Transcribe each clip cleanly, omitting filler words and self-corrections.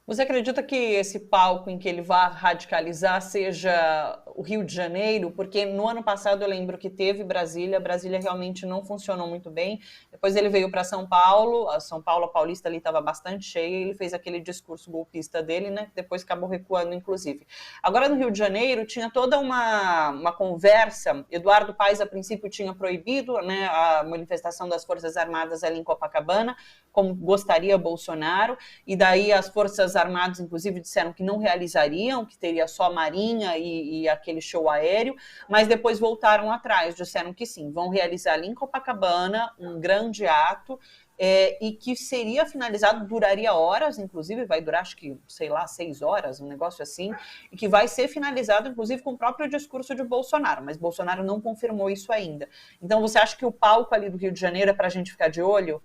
Você acredita que esse palco em que ele vai radicalizar seja o Rio de Janeiro? Porque no ano passado eu lembro que teve Brasília, Brasília realmente não funcionou muito bem. Depois ele veio para São Paulo, a São Paulo a Paulista ali estava bastante cheia, e ele fez aquele discurso golpista dele, né? Que depois acabou recuando, inclusive. Agora no Rio de Janeiro tinha toda uma conversa. Eduardo Paes, a princípio, tinha proibido, né, a manifestação das Forças Armadas ali em Copacabana, como gostaria Bolsonaro, e daí as Forças Armadas, inclusive, disseram que não realizariam, que teria só a Marinha e aquele show aéreo, mas depois voltaram atrás, disseram que sim, vão realizar ali em Copacabana um grande ato, e que seria finalizado, duraria horas, inclusive, vai durar, acho que, sei lá, 6 horas, um negócio assim, e que vai ser finalizado, inclusive, com o próprio discurso de Bolsonaro, mas Bolsonaro não confirmou isso ainda. Então, você acha que o palco ali do Rio de Janeiro é para a gente ficar de olho?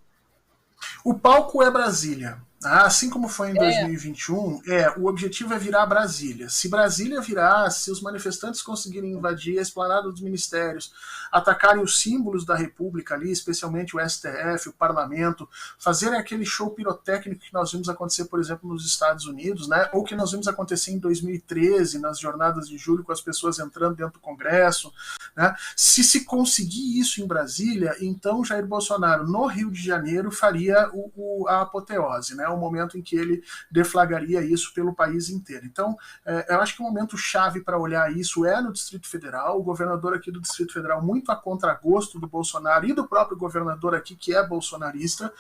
O palco é Brasília. Assim como foi em É. 2021, o objetivo é virar Brasília. Se Brasília virar, se os manifestantes conseguirem invadir a esplanada dos ministérios, atacarem os símbolos da República ali, especialmente o STF, o parlamento, fazerem aquele show pirotécnico que nós vimos acontecer, por exemplo, nos Estados Unidos, né? Ou que nós vimos acontecer em 2013, nas jornadas de julho, com as pessoas entrando dentro do Congresso, né? Se conseguir isso em Brasília, então Jair Bolsonaro, no Rio de Janeiro, faria a apoteose, né? O momento em que ele deflagraria isso pelo país inteiro. Então, eu acho que o momento chave para olhar isso é no Distrito Federal. O governador aqui do Distrito Federal, muito a contragosto do Bolsonaro e do próprio governador aqui, que é bolsonarista,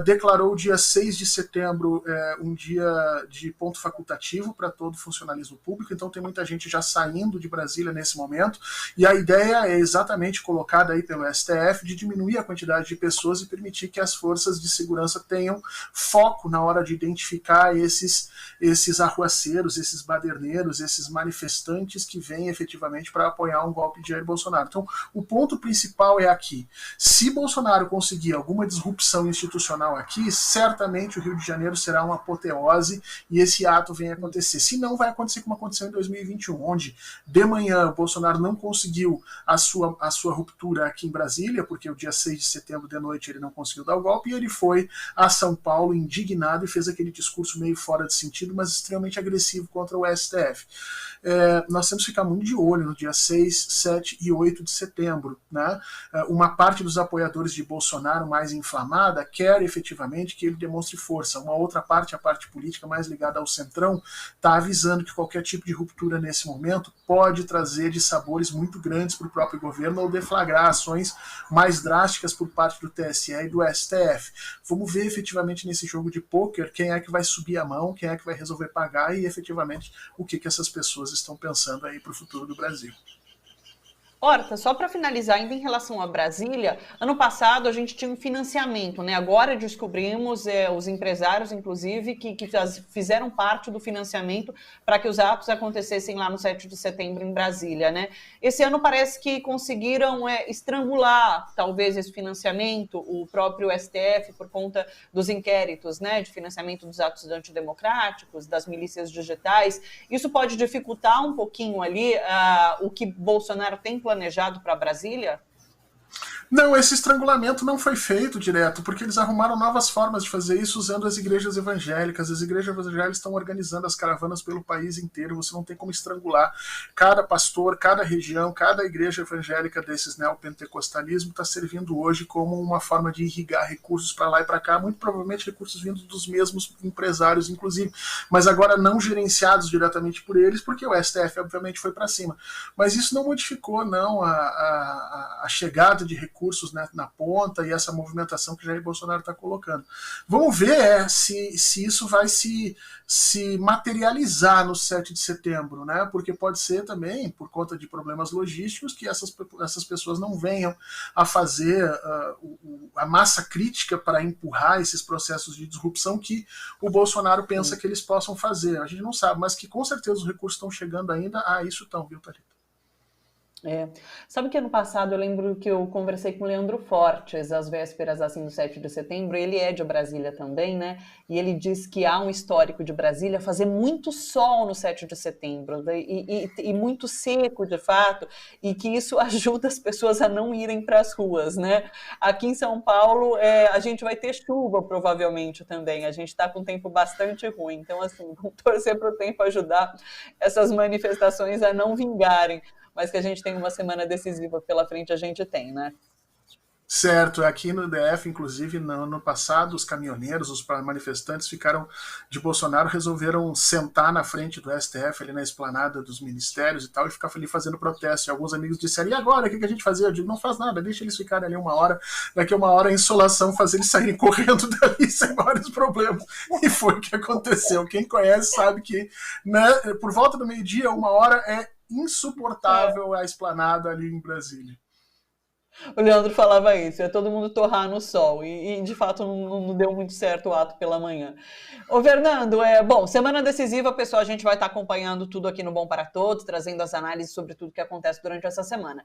declarou o dia 6 de setembro um dia de ponto facultativo para todo o funcionalismo público. Então, tem muita gente já saindo de Brasília nesse momento, e a ideia é exatamente colocada aí pelo STF de diminuir a quantidade de pessoas e permitir que as forças de segurança tenham foco na hora de identificar esses arruaceiros, esses baderneiros, esses manifestantes que vêm efetivamente para apoiar um golpe de Jair Bolsonaro. Então, o ponto principal é aqui. Se Bolsonaro conseguir alguma disrupção institucional aqui, certamente o Rio de Janeiro será uma apoteose e esse ato vem acontecer. Se não, vai acontecer como aconteceu em 2021, onde de manhã o Bolsonaro não conseguiu a sua ruptura aqui em Brasília, porque o dia 6 de setembro de noite ele não conseguiu dar o golpe, e ele foi a São Paulo indignado e fez aquele discurso meio fora de sentido, mas extremamente agressivo contra o STF. Nós temos que ficar muito de olho no dia 6, 7 e 8 de setembro. Né? Uma parte dos apoiadores de Bolsonaro mais inflamada quer efetivamente que ele demonstre força. Uma outra parte, a parte política mais ligada ao centrão, está avisando que qualquer tipo de ruptura nesse momento pode trazer dissabores muito grandes para o próprio governo ou deflagrar ações mais drásticas por parte do TSE e do STF. Vamos ver efetivamente nesse jogo de pôquer quem é que vai subir a mão, quem é que vai resolver pagar e efetivamente o que essas pessoas estão pensando aí para o futuro do Brasil. Horta, só para finalizar, ainda em relação a Brasília, ano passado a gente tinha um financiamento, né? Agora descobrimos, os empresários, inclusive, que fizeram parte do financiamento para que os atos acontecessem lá no 7 de setembro em Brasília, né? Esse ano parece que conseguiram estrangular, talvez, esse financiamento, o próprio STF, por conta dos inquéritos, né? De financiamento dos atos antidemocráticos, das milícias digitais. Isso pode dificultar um pouquinho ali o que Bolsonaro tem planejado para Brasília? Não, esse estrangulamento não foi feito direto, porque eles arrumaram novas formas de fazer isso usando as igrejas evangélicas. As igrejas evangélicas estão organizando as caravanas pelo país inteiro, você não tem como estrangular. Cada pastor, cada região, cada igreja evangélica desses neopentecostalismo está servindo hoje como uma forma de irrigar recursos para lá e para cá, muito provavelmente recursos vindos dos mesmos empresários, inclusive, mas agora não gerenciados diretamente por eles, porque o STF, obviamente, foi para cima. Mas isso não modificou, não, a chegada de recursos na ponta e essa movimentação que Jair Bolsonaro está colocando. Vamos ver se isso vai se materializar no 7 de setembro, né? Porque pode ser também, por conta de problemas logísticos, que essas pessoas não venham a fazer a massa crítica para empurrar esses processos de disrupção que o Bolsonaro pensa que eles possam fazer. A gente não sabe, mas que com certeza os recursos estão chegando ainda. Isso estão, viu, Thalita? É. Sabe que ano passado eu lembro que eu conversei com o Leandro Fortes, às vésperas assim do 7 de setembro, ele é de Brasília também, né? E ele diz que há um histórico de Brasília fazer muito sol no 7 de setembro e muito seco, de fato, e que isso ajuda as pessoas a não irem para as ruas, né? Aqui em São Paulo, a gente vai ter chuva provavelmente também, a gente está com um tempo bastante ruim, então assim, vamos torcer para o tempo ajudar essas manifestações a não vingarem. Mas que a gente tem uma semana decisiva pela frente, a gente tem, né? Certo, aqui no DF, inclusive, no ano passado, os caminhoneiros, os manifestantes ficaram de Bolsonaro, resolveram sentar na frente do STF, ali na esplanada dos ministérios e tal, e ficar ali fazendo protesto. E alguns amigos disseram, e agora, o que a gente fazia? Eu digo, não faz nada, deixa eles ficarem ali uma hora, daqui a uma hora a insolação faz eles saírem correndo dali sem vários problemas. E foi o que aconteceu. Quem conhece sabe que, né, por volta do meio-dia, uma hora é insuportável a esplanada ali em Brasília. O Leandro falava isso, é todo mundo torrar no sol, e de fato não deu muito certo o ato pela manhã. Ô Fernando, bom, semana decisiva, pessoal, a gente vai estar acompanhando tudo aqui no Bom para Todos, trazendo as análises sobre tudo que acontece durante essa semana.